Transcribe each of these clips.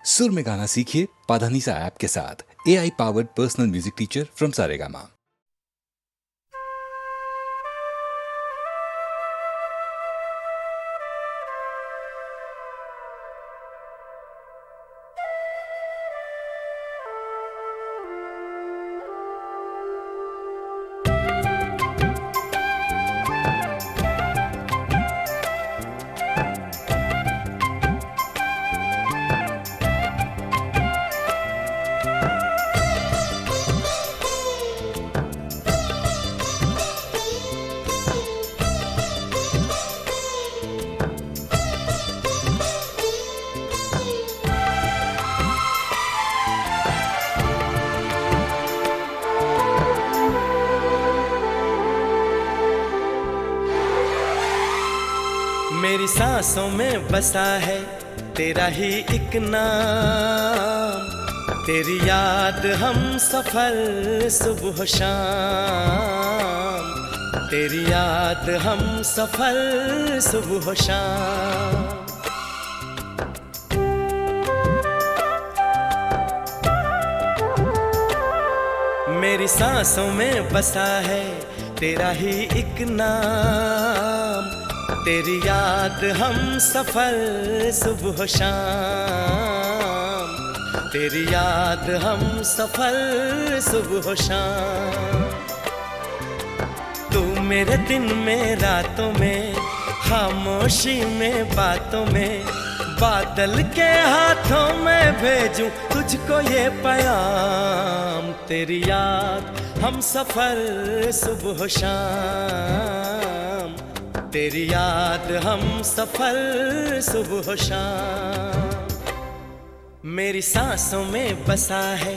सुर में गाना सीखिए पाधानीसा ऐप के साथ। AI powered personal music teacher from Saregama. मेरी सांसों में बसा है तेरा ही एक नाम, तेरी याद हम सफर सुबह शाम, तेरी याद हम सफर सुबह शाम। मेरी सांसों में बसा है तेरा ही एक नाम, तेरी याद हम सफर सुबह शाम, तेरी याद हम सफर सुबह शाम। तू मेरे दिन में रातों में, खामोशी में बातों में, बादल के हाथों में भेजूं तुझको ये पैगाम, तेरी याद हम सफर सुबह शाम, तेरी याद हम सफर सुबह शाम। मेरी सांसों में बसा है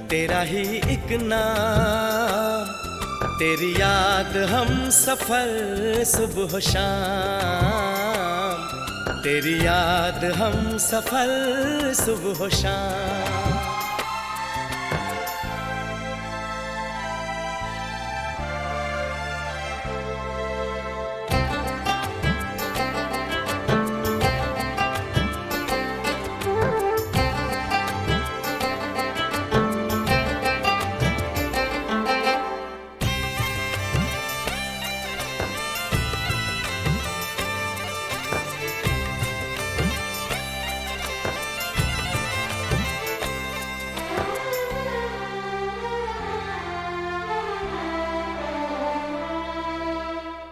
तेरा ही एक नाम, तेरी याद हम सफर सुबह शाम, तेरी याद हम सफर सुबह शाम।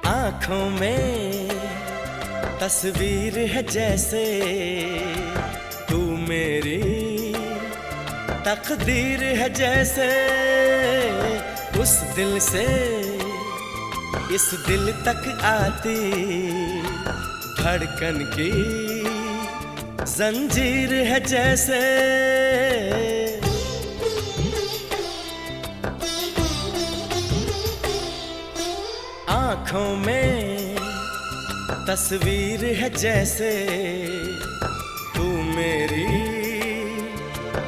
आँखों में तस्वीर है जैसे तू मेरी तकदीर है जैसे, उस दिल से इस दिल तक आती धड़कन की जंजीर है जैसे। आँखों में तस्वीर है जैसे तू मेरी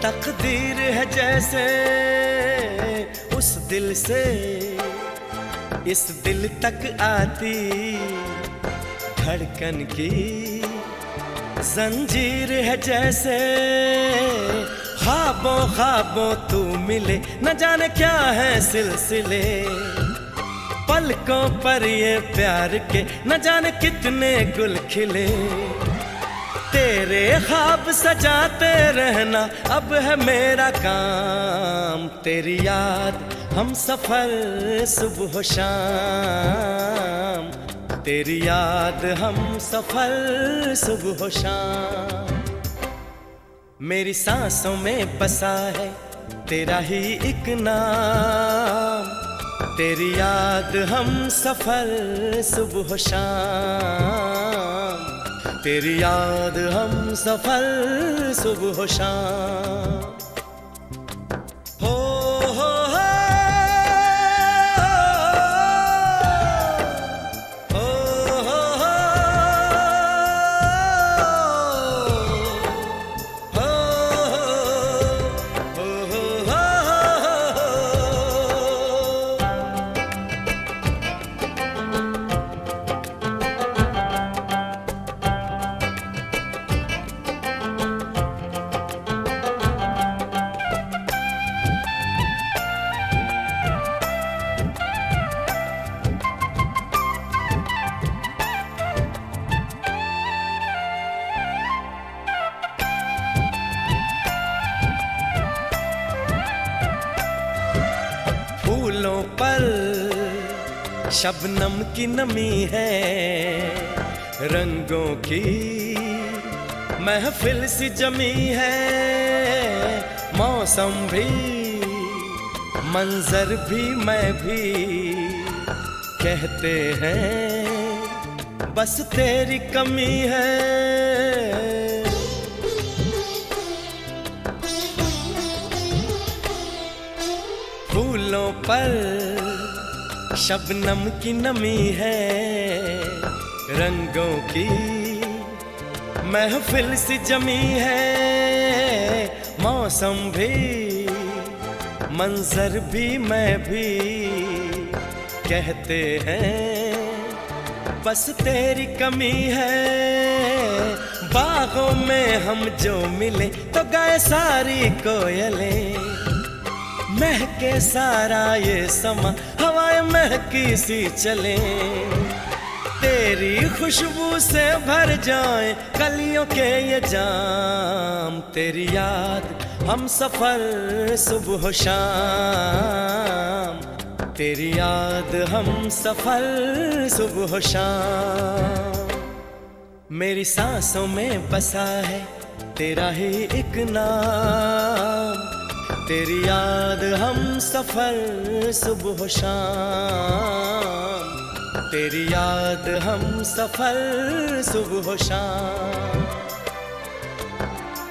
तकदीर है जैसे, उस दिल से इस दिल तक आती धड़कन की जंजीर है जैसे। ख्वाबों ख्वाबों तू मिले न जाने क्या है सिलसिले, पलकों पर ये प्यार के न जाने कितने गुल खिले, तेरे ख्वाब सजाते रहना अब है मेरा काम, तेरी याद हम सफर सुबह शाम, तेरी याद हम सफर सुबह शाम। मेरी सांसों में बसा है तेरा ही एक नाम, तेरी याद हम सफर सुबह शाम, तेरी याद हम सफर सुबह शाम। हो हो हो पर शबनम की नमी है, रंगों की महफिल सी जमी है। मौसम भी, मंजर भी, मैं भी, कहते हैं बस तेरी कमी है। फूलों पर शबनम की नमी है, रंगों की महफिल सी जमी है। मौसम भी, मंजर भी, मैं भी, कहते हैं बस तेरी कमी है। बागों में हम जो मिले तो गाए सारी कोयलें, महके सारा ये समा हवाएं महकी सी चले। तेरी खुशबू से भर जाए कलियों के ये जाम। तेरी याद हम सफर सुबह शाम, तेरी याद हम सफर सुबह शाम। मेरी सांसों में बसा है तेरा ही एक नाम। तेरी याद हम सफर सुबह शाम, तेरी याद हम सफर सुबह शाम।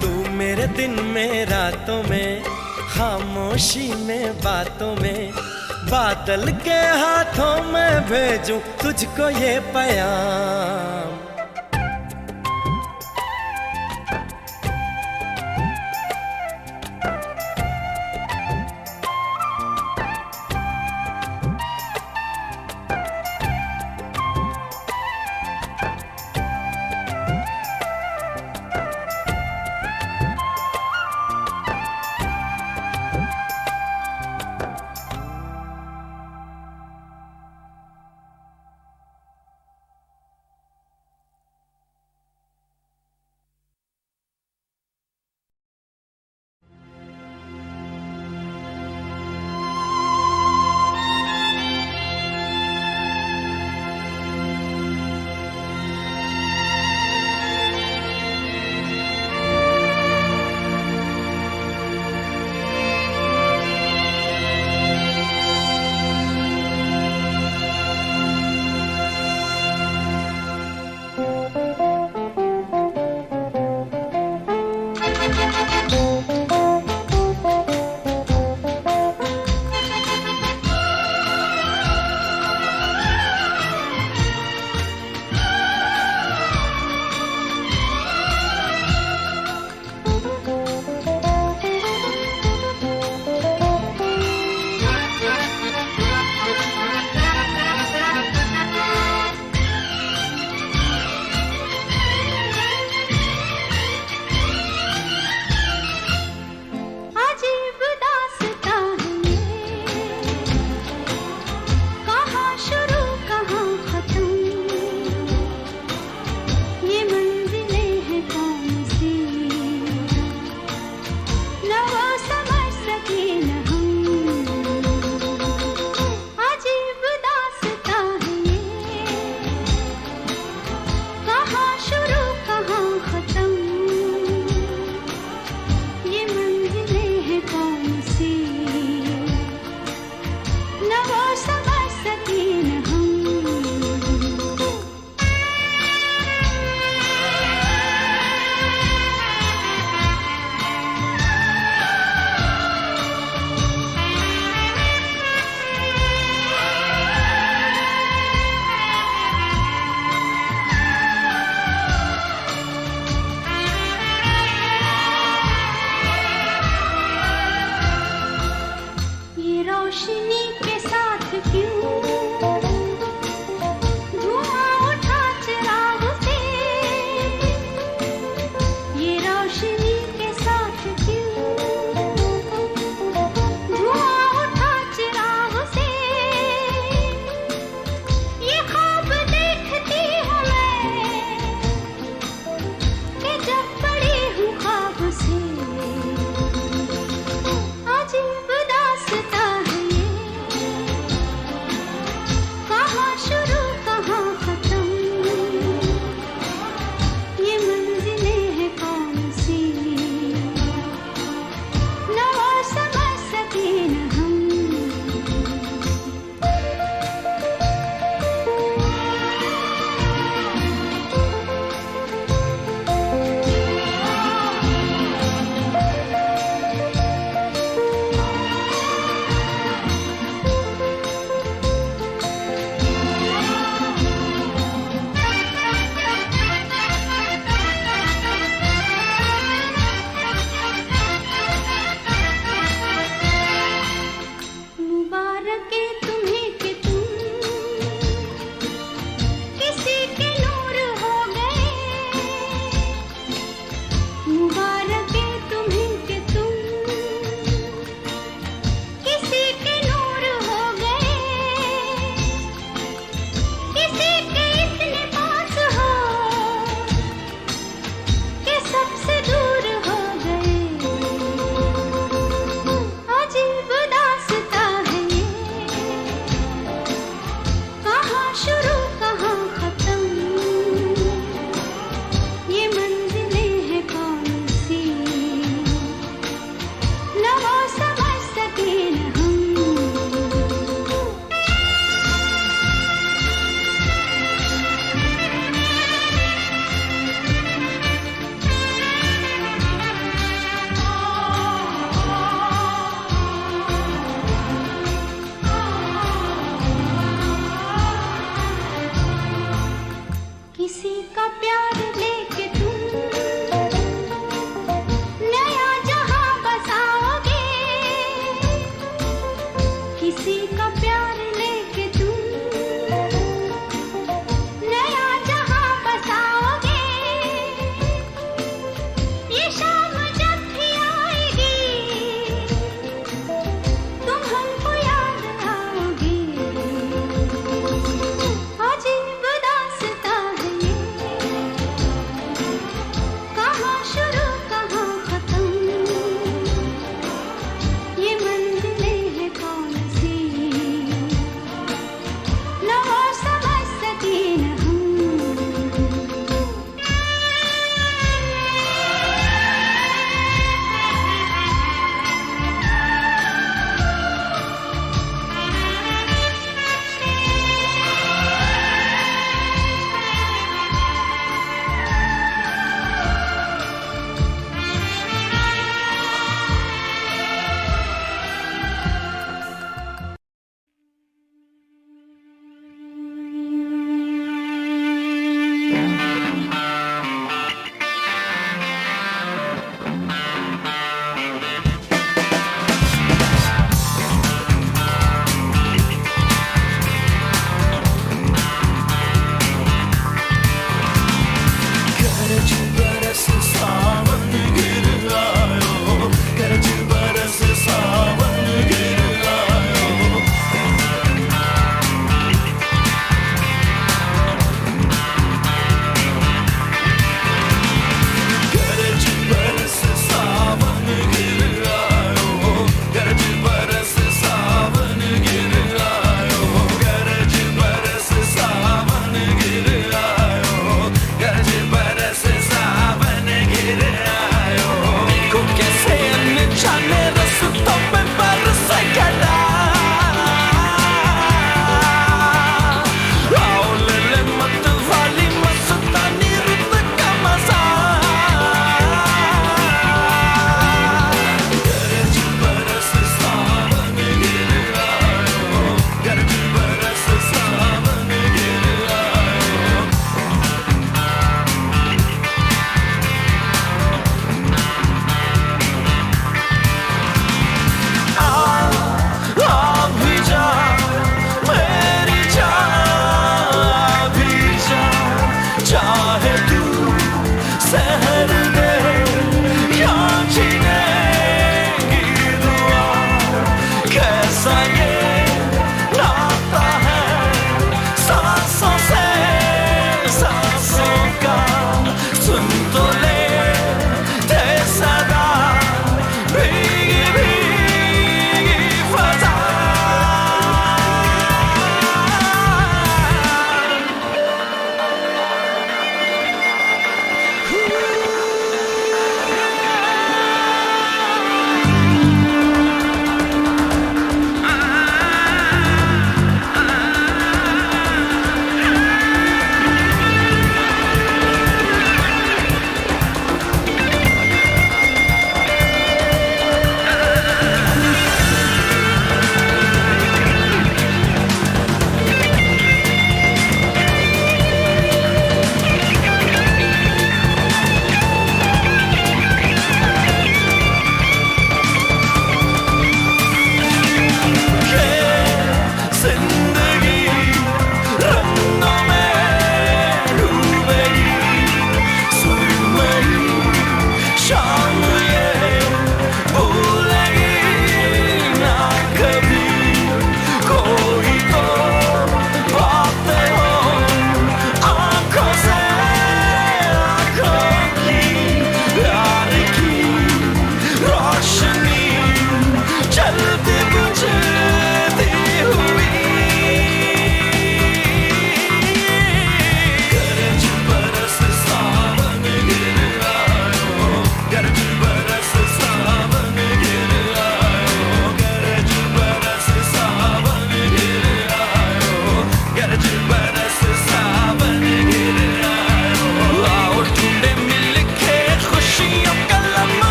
तू मेरे दिन में रातों में, खामोशी में बातों में, बादल के हाथों में भेजूं तुझको ये पैगाम।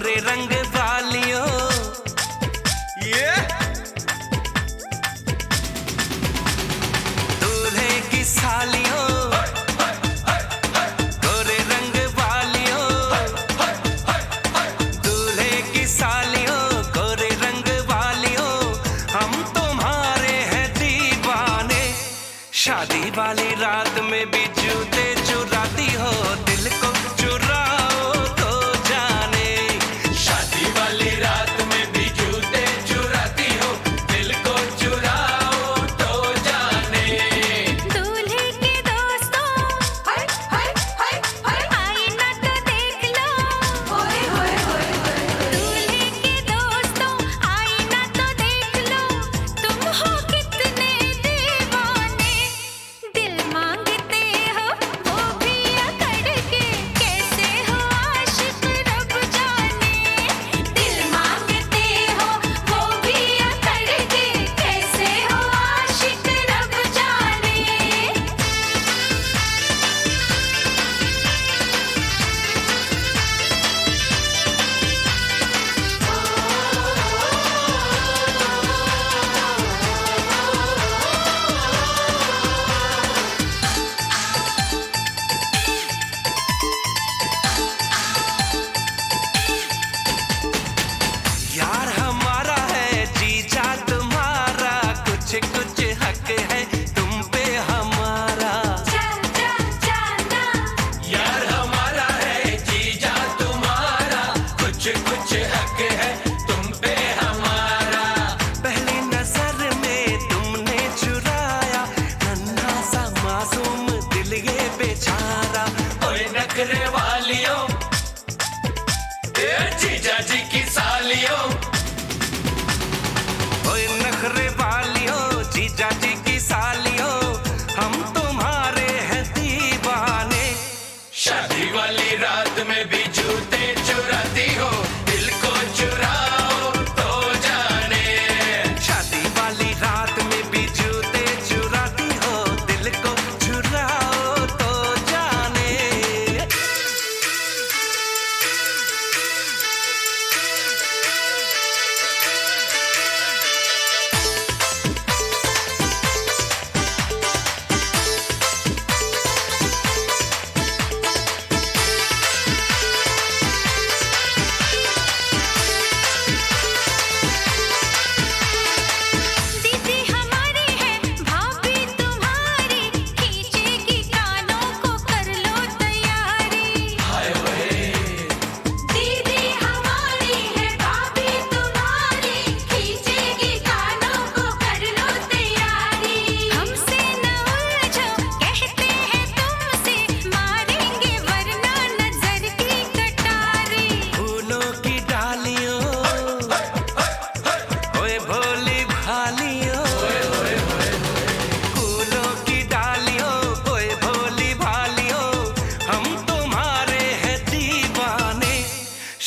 गोरे रंग वालियों दूल्हे की सालियों, गोरे रंग वालियों दूल्हे की सालियों, गोरे रंग वालियों, हम तुम्हारे हैं दीवाने। शादी वाली रात में भी जूते चुराती हो, दिल को चुराओ तो जाने। शादी वाली रात में भी जूते चुराती हो, दिल को चुराओ तो जाने। दूल्हे के दोस्तों हाय हाय हाय हाय आईना तो देख लो, ओए होए होए होए। दूल्हे के दोस्तों आईना तो देख लो, तुम हो कितने दीवाने। दिल मांगते हो वो भी अकड़ के, कैसे हो आशिक रब जाने। दिल मांगते हो वो भी अकड़ के, कैसे हो आशिक रब जाने। यार हमारा है जीजा तुम्हारा, कुछ कुछ हक है तुम पे हमारा। जाना यार हमारा है जीजा तुम्हारा, कुछ कुछ हक है तुम पे हमारा। पहली नजर में तुमने चुराया नन्हा सा मासूम दिल ये बेचारा। ओए नखरे वालियों, ए जीजा जी की सालियों, ओए नखरे वालियों, जीजा जी की सालियों, हम तुम्हारे हैं दीवाने। शादी वाली रात में भी जूते चुराती हो, दिल को चुराओ तो जाने। शादी वाली रात में भी जूते चुराती हो, दिल को चुराओ तो जाने। दीदी हमारी है भाभी तुम्हारी, खींचेगी कानों को कर लो तैयारी। दीदी हमारी है भाभी तुम्हारी, खींचेगी कानों को कर लो तैयारी। हमसे न उलझो कहते हैं तुमसे, मारेंगे वरना नजर की कटारी। फूलों की डालियों, ओए भोली भालियों, फूलों की डालियों, ओए भोली भालियों, हम तुम्हारे हैं दीवाने।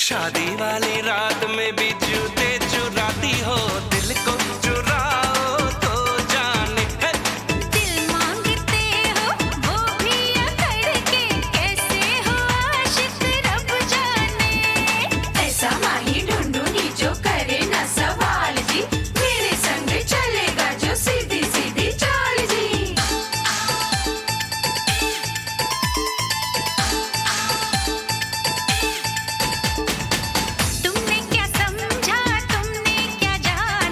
शादी वाली रात में भी जूते चुराती हो, दिल को चुराओ तो जाने। दिल मांगते हो वो भी अकड़ के, कैसे हो आशिक रब जाने। ऐसा माही ढूंढूंगी जो करे ना सवाल जी, मेरे संग चलेगा जो सीधी सीधी चाल जी। तुमने क्या समझा तुमने क्या जाना,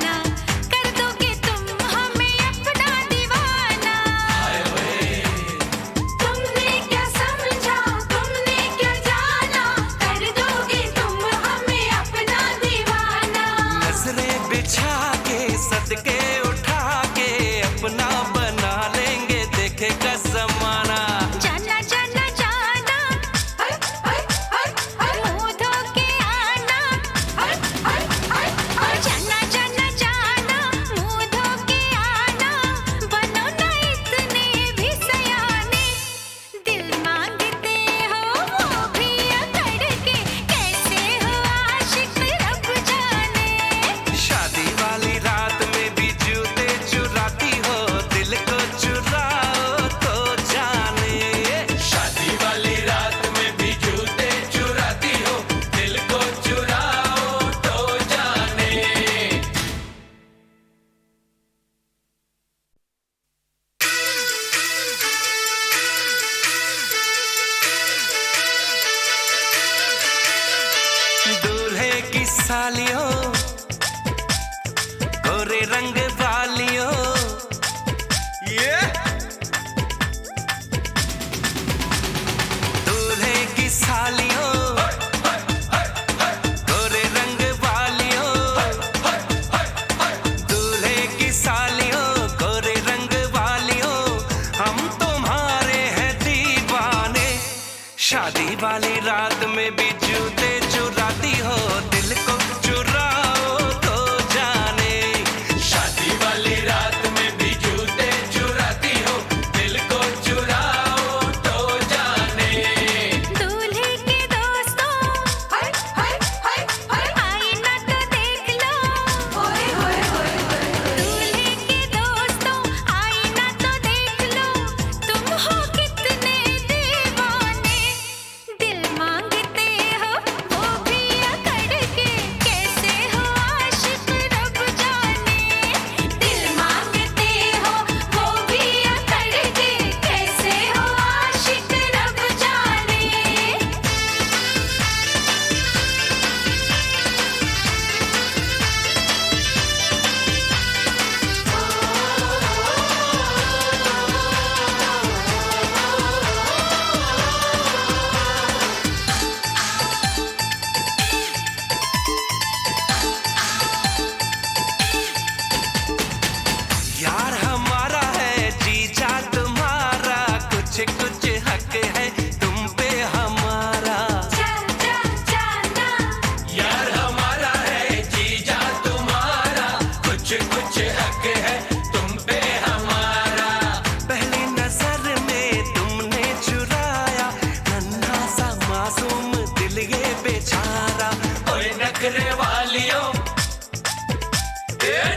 नखरे वालियों,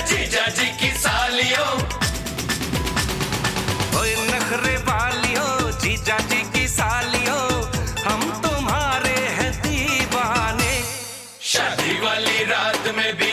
जीजा जी की सालियों, ओए नखरे वालियों, जीजा जी की सालियों, हम तुम्हारे हैं दीवाने। शादी वाली रात में भी